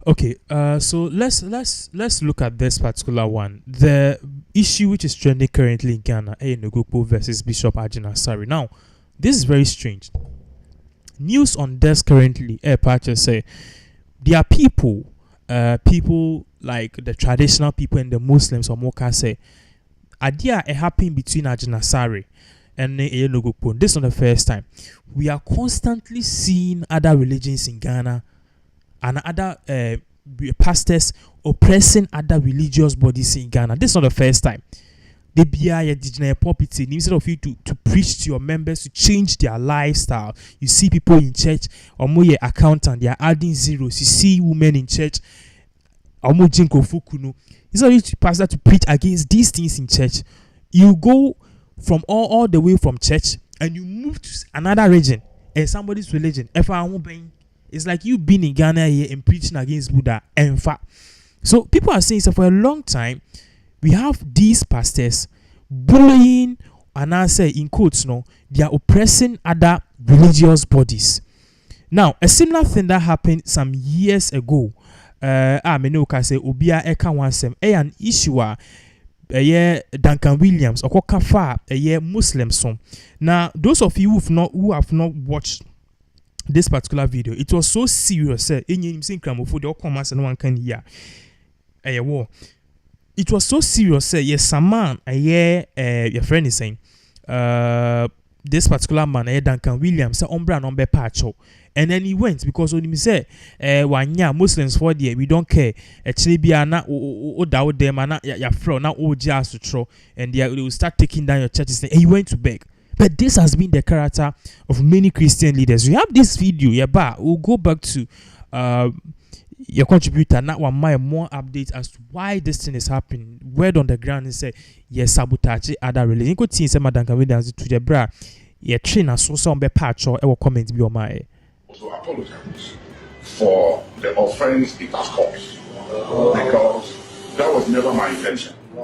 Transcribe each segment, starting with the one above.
Okay, so let's look at this particular one. The issue which is trending currently in Ghana, Nogokpo versus Bishop Ajina Sari. Now, this is very strange. News on desk currently, Patcher say there are people like the traditional people and the Muslims or Moka say, idea it happened between Ajina Sari and Nogokpo. This is not the first time. We are constantly seeing other religions in Ghana and other pastors oppressing other religious bodies in Ghana. This is not the first time. They be a property instead of you to preach to your members to change their lifestyle. You see people in church, or more accountant, they are adding zeros. You see women in church, or more jinko fukuno. Instead of you to pastor to preach against these things in church, you go from all the way from church and you move to another region and somebody's religion. It's like you being in Ghana here and preaching against Buddha and fact. So people are saying so for a long time we have these pastors bullying and I say in quotes no, they are oppressing other religious bodies. Now a similar thing that happened some years ago. Menoka say Obia Eka Wansem an issue Duncan Williams or Kafa Muslim song. Now those of you who have not watched this particular video, it was so serious. No one can hear. It was so serious. Yes, some man, your friend is saying, this particular man, Duncan Williams, umbra number patcho. And then he went because when he said, "Wanya Muslims for the we don't care. Actually, be ana o doubt them ana ya fro na o just to throw, and they will start taking down your churches." And he went to beg. But this has been the character of many Christian leaders. We have this video, we'll go back to your contributor, not one more updates as to why this thing is happening. Word on the ground and say, yes, sabotage other religion. You could see some Duncan Williams to the bra, train and so some be patch or ever comment be on my. To apologize for the offense it has caused because that was never my intention. It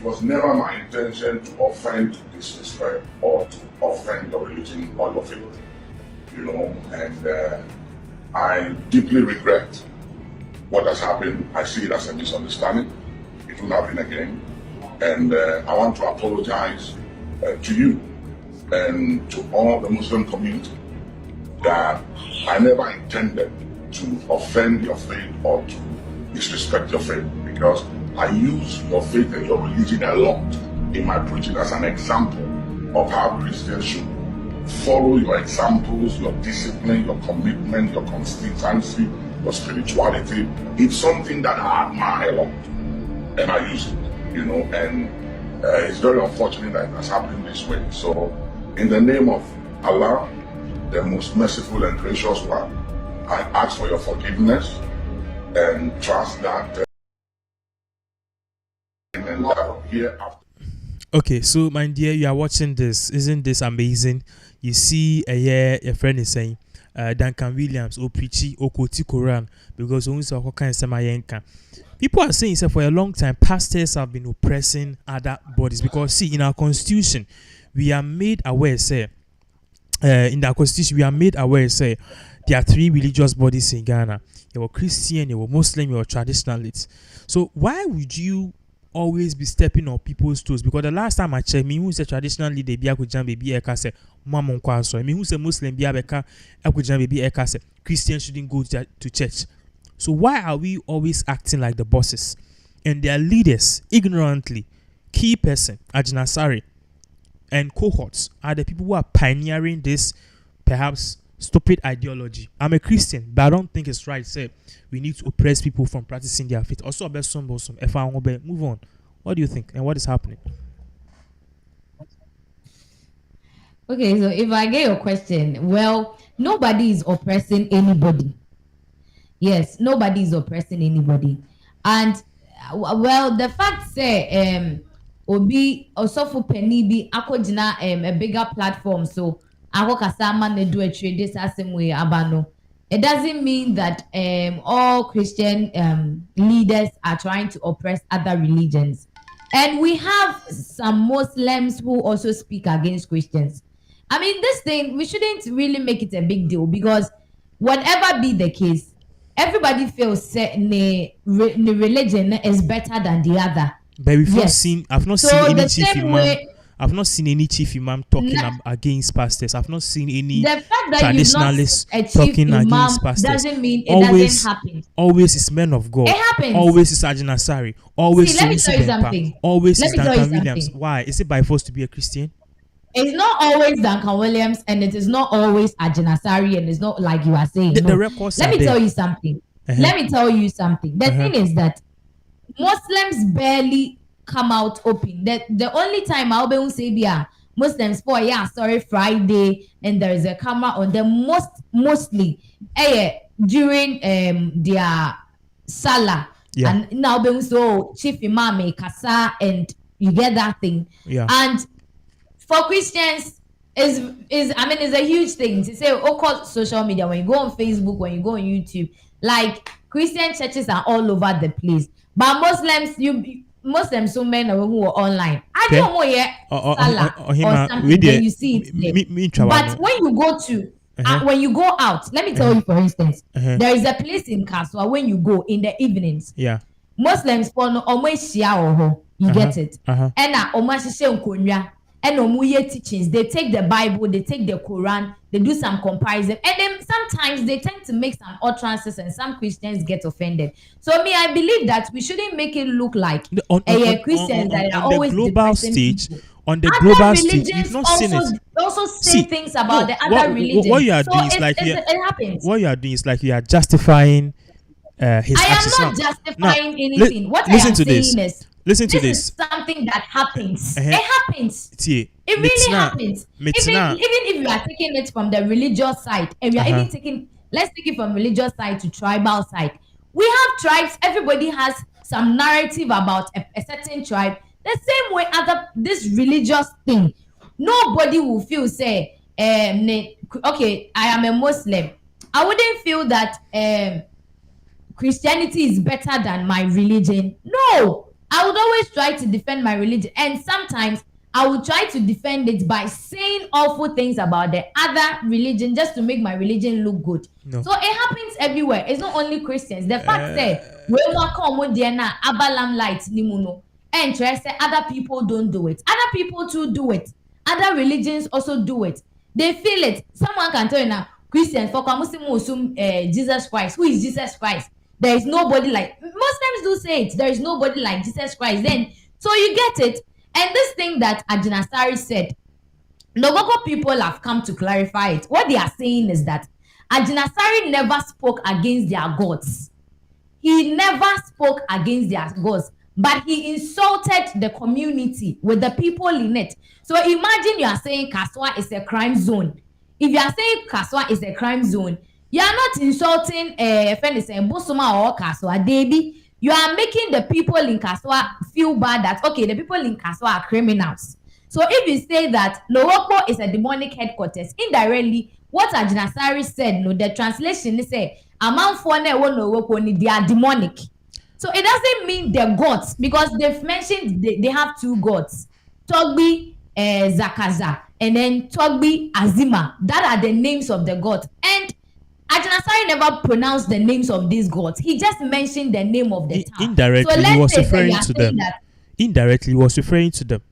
was never my intention to offend, disrespect, or to offend your religion or your faith. And I deeply regret what has happened. I see it as a misunderstanding. It will happen again. And I want to apologize to you and to all the Muslim community that I never intended to offend your faith or to disrespect your faith, because I use your faith and your religion a lot in my preaching as an example of how Christians should follow your examples, your discipline, your commitment, your consistency, your spirituality. It's something that I admire a lot and I use it, and it's very unfortunate that it has happened this way. So in the name of Allah, the most merciful and gracious one, I ask for your forgiveness and trust that and hereafter. Okay, so my dear, you are watching this. Isn't this amazing? You see, a friend is saying, Duncan Williams, preachy, quote Quran, because people are saying, so for a long time, pastors have been oppressing other bodies. Because see, in our constitution, we are made aware, say, there are three religious bodies in Ghana. You were Christian, you were Muslim, you were traditionalists. So why would you always be stepping on people's toes? Because the last time I checked, me who's a traditional leader, be akujam baby eka say mama nkwaso. Me who's a Muslim, be abeka akujam baby eka say Christians shouldn't go to church. So why are we always acting like the bosses and their leaders ignorantly? Key person Ajina Sari and cohorts are the people who are pioneering this perhaps stupid ideology. I'm a Christian, but I don't think it's right. Say we need to oppress people from practicing their faith. Also, move on. What do you think? And what is happening? Okay, so if I get your question, well, nobody is oppressing anybody. Yes, nobody is oppressing anybody. And well, the fact say obi osofu penny be akojina a bigger platform, so ako kasama ne do a trade this same way abano. It doesn't mean that all Christian leaders are trying to oppress other religions. And we have some Muslims who also speak against Christians. I mean, this thing, we shouldn't really make it a big deal, because whatever be the case, everybody feels the religion is better than the other. But we've not Yes. seen. I've not So seen any the chief same imam. way, I've not seen any chief imam talking Na- against pastors. I've not seen any the fact that you've not traditionalists a chief talking imam against pastors. doesn't mean it Always, doesn't happen. always is men of God. It happens. Always is Ajina Sari. Always See, let me Sowusu tell you Bempa. something. Always Let is me tell you Duncan Williams. something. Why? Is it by force to be a Christian? It's not always Duncan Williams, and it is not always Ajinasari, and it's not like you are saying. The No. records Let are me there. tell you something. Let me tell you something. The thing is that Muslims barely come out open. The only time I'll be say Muslims for sorry Friday, and there is a camera on them mostly during their Salah. Yeah. And now be so chief imam kasa, and you get that thing. Yeah. And for Christians is I mean it's a huge thing to say call social media. When you go on Facebook, when you go on YouTube, like Christian churches are all over the place. But Muslims so many who are online. I don't know yet Salah or something, then you see it there. But when you go to when you go out, let me tell you, for instance, there is a place in Kaswa when you go in the evenings. Yeah. Muslims for no almost share you get it. And almost and teachings. They take the Bible, they take the Quran, they do some comparison, and then sometimes they tend to make some utterances, and some Christians get offended. So I believe that we shouldn't make it look like Christians that are always the global stage. On the Other global stage, we've not seen it. Also say things about the other religions. What you are doing is like it happens. What you are doing is like you are justifying his actions. I am not justifying anything. What I am saying is, listen to this is something that happens. It happens. It really happens. Even if you are taking it from the religious side, and we are even taking, let's take it from religious side to tribal side. We have tribes. Everybody has some narrative about a certain tribe. The same way this religious thing, nobody will feel say, okay, I am a Muslim. I wouldn't feel that Christianity is better than my religion. No, I would always try to defend my religion, and sometimes I would try to defend it by saying awful things about the other religion just to make my religion look good. No. So it happens everywhere. It's not only Christians. The fact that we want abalam light nimuno, and say other people don't do it. Other people too do it. Other religions also do it. They feel it. Someone can tell you now, Christians for Jesus Christ. Who is Jesus Christ? There is nobody like Muslims do say it. There is nobody like Jesus Christ. Then so you get it. And this thing that Ajinasari said, Nogokpo people have come to clarify it. What they are saying is that Ajinasari never spoke against their gods. He never spoke against their gods, but he insulted the community with the people in it. So imagine you are saying Kaswa is a crime zone. If you are saying Kaswa is a crime zone, you are not insulting Bosoma or Kaswa, Debi. You are making the people in Kaswa feel bad that, okay, the people in Kaswa are criminals. So if you say that Nogokpo is a demonic headquarters, indirectly, what Ajinasari said, no, the translation is say, among Nogokpo, they are demonic. So it doesn't mean they're gods, because they've mentioned they have two gods, Togbi Zakaza, and then Togbi Azima. That are the names of the gods. And Ajinasari never pronounced the names of these gods. He just mentioned the name of the town. Indirectly, he was referring to them. Indirectly, he was referring to them.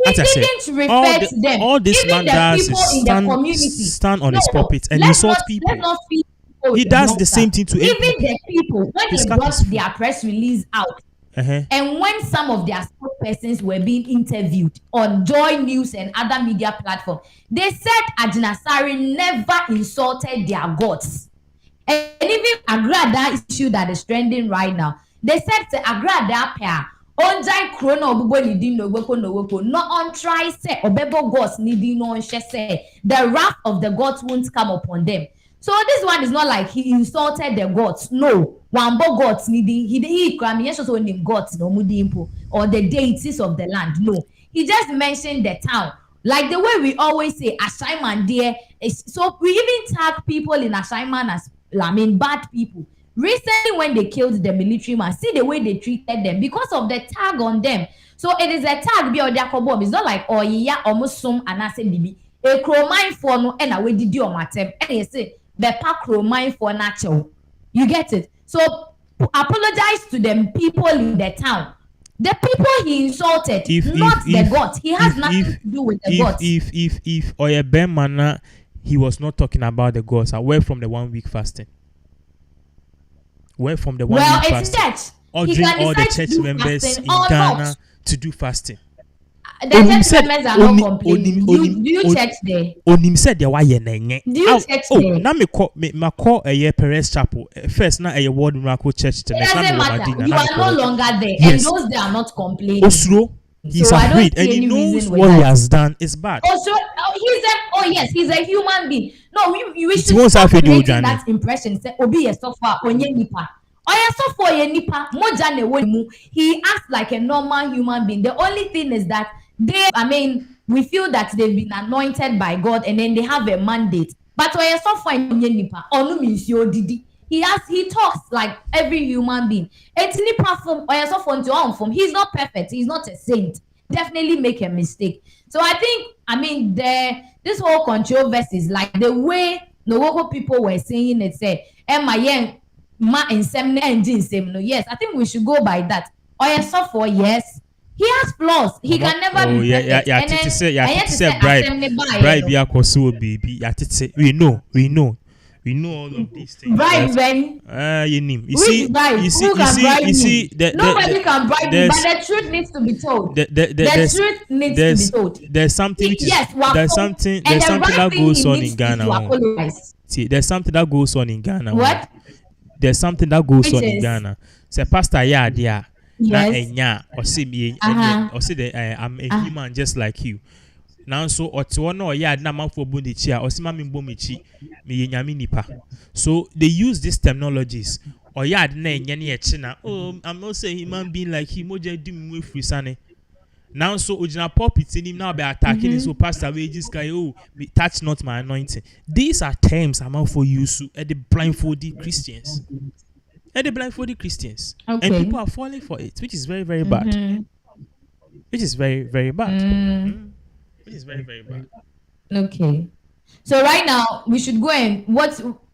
He didn't refer to them. All this man does is stand on his pulpit and insult people. He does the same thing to even the people when they brought their press release out. And when some of their spokespersons were being interviewed on Joy News and other media platforms, they said Ajinasari never insulted their gods. And even Agrada issue that is trending right now, they said to Agrada pair, Onjai Krono Obubo Nidi Nogokpo, not on try say Obebo gods Nidi no say the wrath of the gods won't come upon them. So this one is not like he insulted the gods. No, Wambo gods he also named gods no mudimpo or the deities of the land. No, he just mentioned the town. Like the way we always say Ashaiman there. So we even tag people in Ashaiman as bad people. Recently, when they killed the military man, see the way they treated them because of the tag on them. So it is a tag be or it's not like almost some and I said a cromine for no and away did your matem and you say the pack mine for natural. You get it? So apologize to them people in the town. The people he insulted, not the gods. He has nothing to do with the gods. If or a Bemana, he was not talking about the gods. Away from the 1 week fasting. Away from the 1 week fasting. Well, it's church. Ordering all the church members in Ghana to do fasting. The church members are not complaining. Do you church there? Onim said there were yenye. Do you church there? Now me call a year Perez Chapel. First now a word miracle church. It doesn't matter. You are no longer there, yes. and those they are not complaining. Oslo, he's afraid, and he knows what he has done is bad. Also, he's a human being. No, we should stop creating that impression. Say, Obi is so far onye nipa. He acts like a normal human being. The only thing is that we feel that they've been anointed by God and then they have a mandate. But he talks like every human being. He's not perfect. He's not a saint. Definitely make a mistake. So I think, this whole controversy is like the way Nogokpo people were saying it. Say, yes, I think we should go by that. Yes, he has flaws. He can never be perfect. We know all of these things. Bribe when? You see, nobody can bribe me, but the truth needs to be told. The truth needs to be told. There's something that goes on in Ghana. See, there's something that goes on in Ghana. What? There's something that goes on in Ghana. Say, Pastor, yeah. Yes. Or say me, or say I'm a human just like you. Now, so or to no, yeah, na man for bundi chia, or sima min bomichi, me yenyami nipa. So they use these terminologies. Or yeah, na yenyani echina. Oh, I'm not saying human being like him. Moja do me free sane. Now, so ojina pulpit in him now by attacking him. So pastor, we just guy, touch not my anointing. These are terms I'm out for use at the blindfolded Christians. Okay. And people are falling for it, which is very, very bad. Which is very, very bad. Which is very, very bad. Okay. So right now we should go and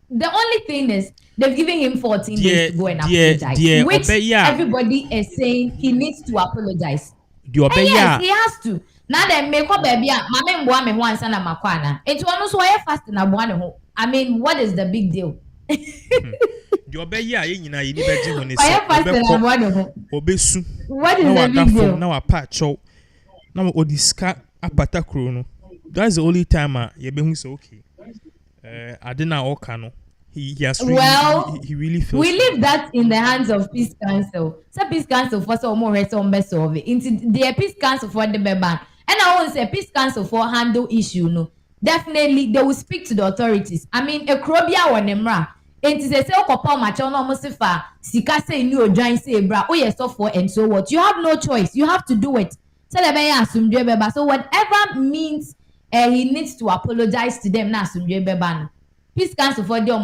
the only thing is they've given him 14 days to go and apologize. Which everybody is saying he needs to apologize. Yes, he has to. Now then, make up baby. Mama mboa me ho ansa na makwana. Enti ono so why fast na boa ne ho. I mean, what is the big deal? The obeya ye nyina ye ni beji ho ne se. Obesu. What is the big deal? Now a patch out. Now odiska apata kro no. That's the only time you be so okay. I didn't know Okano. He has really, he really feels. We leave that in the hands of Peace Council. So Peace Council for some more some best of it. Into the Peace Council for the ban. And I won't say Peace Council for handle issue. No, definitely they will speak to the authorities. I mean, a crobia or nemra. And to say okopa macho no almost fa sika say new join say bra. Oh yes, so for and so what? You have no choice. You have to do it. So whatever means he needs to apologize to them now. Peace Council for the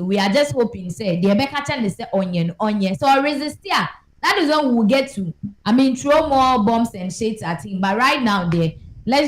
we are just hoping say the Ebeka say onion. So resist here. That is when we'll get to throw more bombs and shades at him. But right now let's